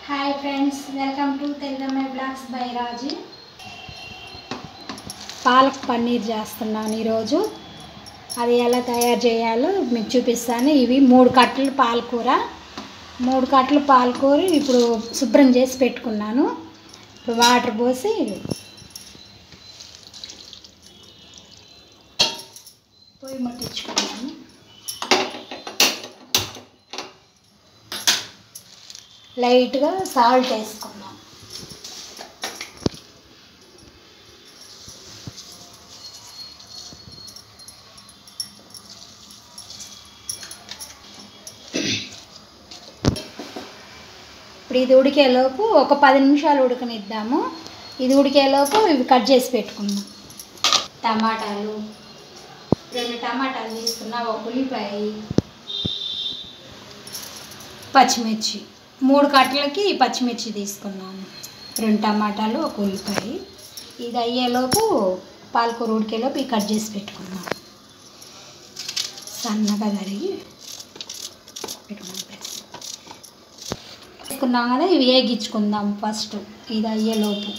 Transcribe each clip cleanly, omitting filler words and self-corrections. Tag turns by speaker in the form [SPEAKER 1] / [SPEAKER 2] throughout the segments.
[SPEAKER 1] Hi friends, welcome to Telugammayi blogs by Raji. Palak paneer చేస్తున్నాను ఈరోజు. అది ఎలా తయారు చేయాలో మీకు చూపిస్తాను. ఇవి 3 కట్టలు పాలకూర, 3 కట్టలు పాలకూర ఇప్పుడు శుభ్రం చేసి పెట్టుకున్నాను. ఇప్పుడు వాటర్ పోసి పొయ్యి ముట్టించుకున్నాను. లైట్గా సాల్ట్ వేసుకున్నాం. ఇప్పుడు ఇది ఉడికేలోపు ఒక 10 నిమిషాలు ఉడకనిద్దాము. ఇది ఉడికేలోపు ఇవి కట్ చేసి పెట్టుకుందాం. టమాటాలు 2 టమాటాలు తీసుకున్నా, ఒక ఉల్లిపాయ, పచ్చిమిర్చి 3 కట్టలకి పచ్చిమిర్చి తీసుకున్నాను, 2 టమాటాలు, ఒక ఉల్లిపాయ. ఇది అయ్యేలోపు పాలకూర ఉడికేలోపు ఇవి కట్ చేసి పెట్టుకున్నాం. సన్నగా తరిగి వేసుకున్నాం కదా. ఇవి వేగించుకుందాం ఫస్ట్. ఇది అయ్యేలోపు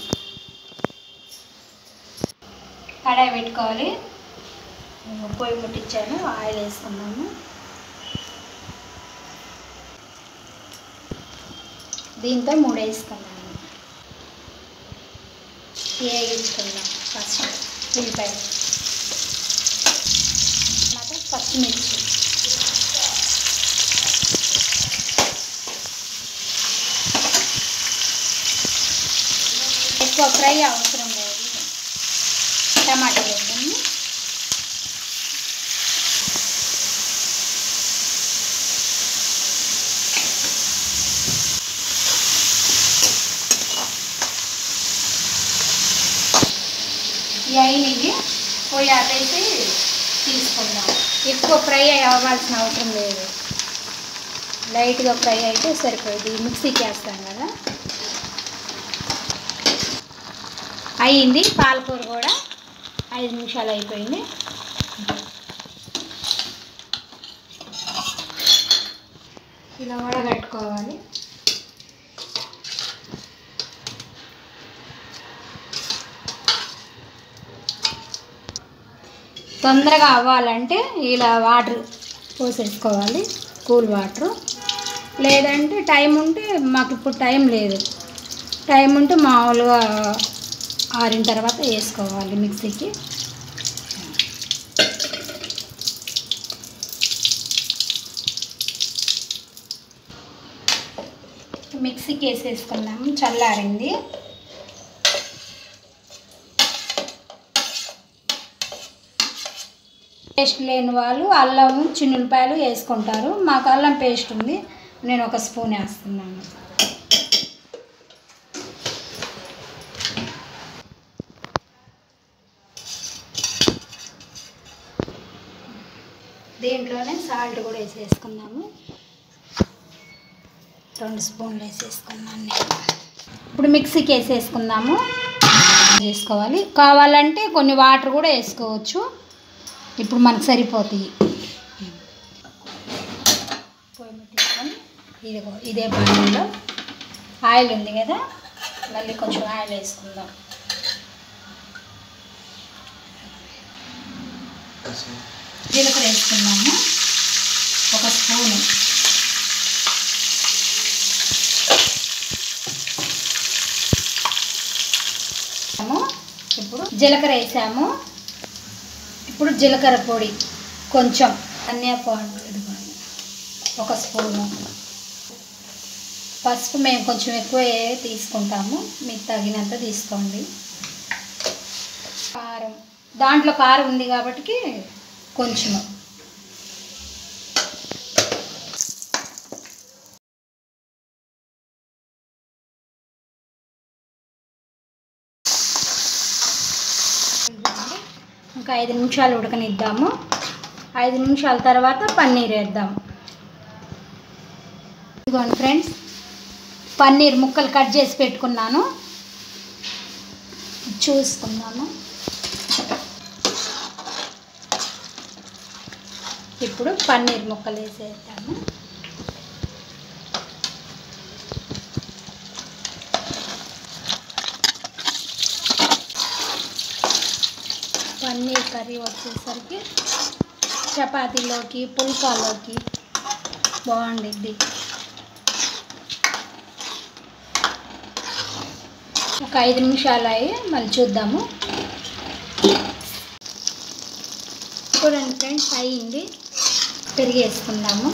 [SPEAKER 1] కడాయి పెట్టుకోవాలి. పొయ్యి ముట్టించాను, ఆయిల్ వేసుకున్నాము. దీంతో 3 వేసుకున్నాను. వేగించుకుందాం ఫస్ట్. ఉల్లిపాయ, తర్వాత పచ్చిమిర్చి, ఎక్కువ ఫ్రై అవసరం లేదు. టమాటా వేద్దాము. ఈ అయినవి పొయ్యి ఆపేసి తీసుకుందాం. ఎక్కువ ఫ్రై అవ్వాల్సిన అవసరం లేదు, లైట్గా ఫ్రై అయితే సరిపోయింది. మిక్సీకి వేస్తాం కదా. అయ్యింది. పాలకూర కూడా 5 నిమిషాలు అయిపోయింది. ఇలా వడగట్టుకోవాలి. తొందరగా అవ్వాలంటే ఇలా వాటర్ పోసేసుకోవాలి, కూల్ వాటర్. లేదంటే టైం ఉంటే, మాకు ఇప్పుడు టైం లేదు, టైం ఉంటే మామూలుగా ఆరిన తర్వాత వేసుకోవాలి మిక్సీకి. మిక్సీకి వేసేసుకున్నాము, చల్లారింది. పేస్ట్ లేని వాళ్ళు అల్లం, చిన్నులపాయలు వేసుకుంటారు. మాకు అల్లం పేస్ట్ ఉంది, నేను 1 స్పూన్ వేస్తున్నాను. దీంట్లోనే సాల్ట్ కూడా వేసేసుకున్నాము. 2 స్పూన్లు వేసేసుకున్నాను నేను. ఇప్పుడు మిక్సీకి వేసేసుకుందాము. వేసుకోవాలి. కావాలంటే కొన్ని వాటర్ కూడా వేసుకోవచ్చు. ఇప్పుడు మనకు సరిపోతాయి. పొయ్యి ముట్టించుకొని ఇదే బాణీలో ఆయిల్ ఉంది కదా, మళ్ళీ కొంచెం ఆయిల్ వేసుకుందాం. జీలకర్ర వేసుకున్నాము, 1 స్పూను. ఇప్పుడు జీలకర్ర వేసాము. ఇప్పుడు జీలకర్ర పొడి కొంచెం, ధనియా పౌడర్ 1 స్పూను, పసుపు మేము కొంచెం ఎక్కువ తీసుకుంటాము, మీకు తగినంత తీసుకోండి. కారం, దాంట్లో కారం ఉంది కాబట్టి కొంచెం. ఇంకా 5 నిమిషాలు ఉడకనిద్దాము. 5 నిమిషాల తర్వాత పన్నీర్ వేద్దాం. ఇదిగోండి ఫ్రెండ్స్, పన్నీర్ ముక్కలు కట్ చేసి పెట్టుకున్నాను, చూసుకుందాము. ఇప్పుడు పన్నీర్ ముక్కలు వేసేద్దాము. కర్రీ వచ్చేసరికి చపాతీలోకి పుల్కాలోకి బాగుండిద్ది. ఒక 5 నిమిషాలు అయ్యి మళ్ళీ చూద్దాము. చూడండి ఫ్రెండ్స్, అయ్యింది. పెరుగు వేసుకుందాము.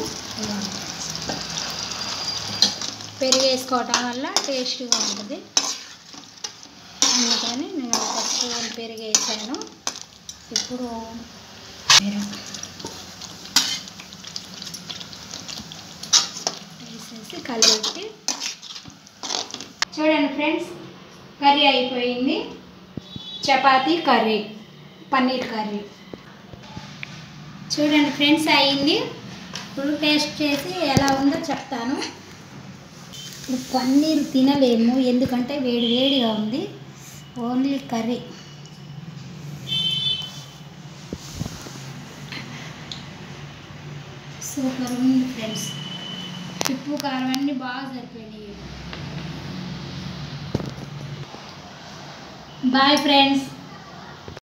[SPEAKER 1] పెరుగు వేసుకోవటం వల్ల టేస్ట్గా ఉంటుంది, అందుకని నేను ఒక స్పూన్ పెరుగు వేసాను. ఇప్పుడు వేసేసి కలిపి చూడండి ఫ్రెండ్స్, కర్రీ అయిపోయింది. Chapati curry, paneer curry. చూడండి ఫ్రెండ్స్, అయింది. ఇప్పుడు టేస్ట్ చేసి ఎలా ఉందో చెప్తాను. ఇప్పుడు పన్నీర్ తినలేము, ఎందుకంటే వేడి వేడిగా ఉంది. Only curry. సూపర్ ఉంది ఫ్రెండ్స్. ఉప్పు కారం అన్నీ బాగా సరిపోయినాయి. Bye friends.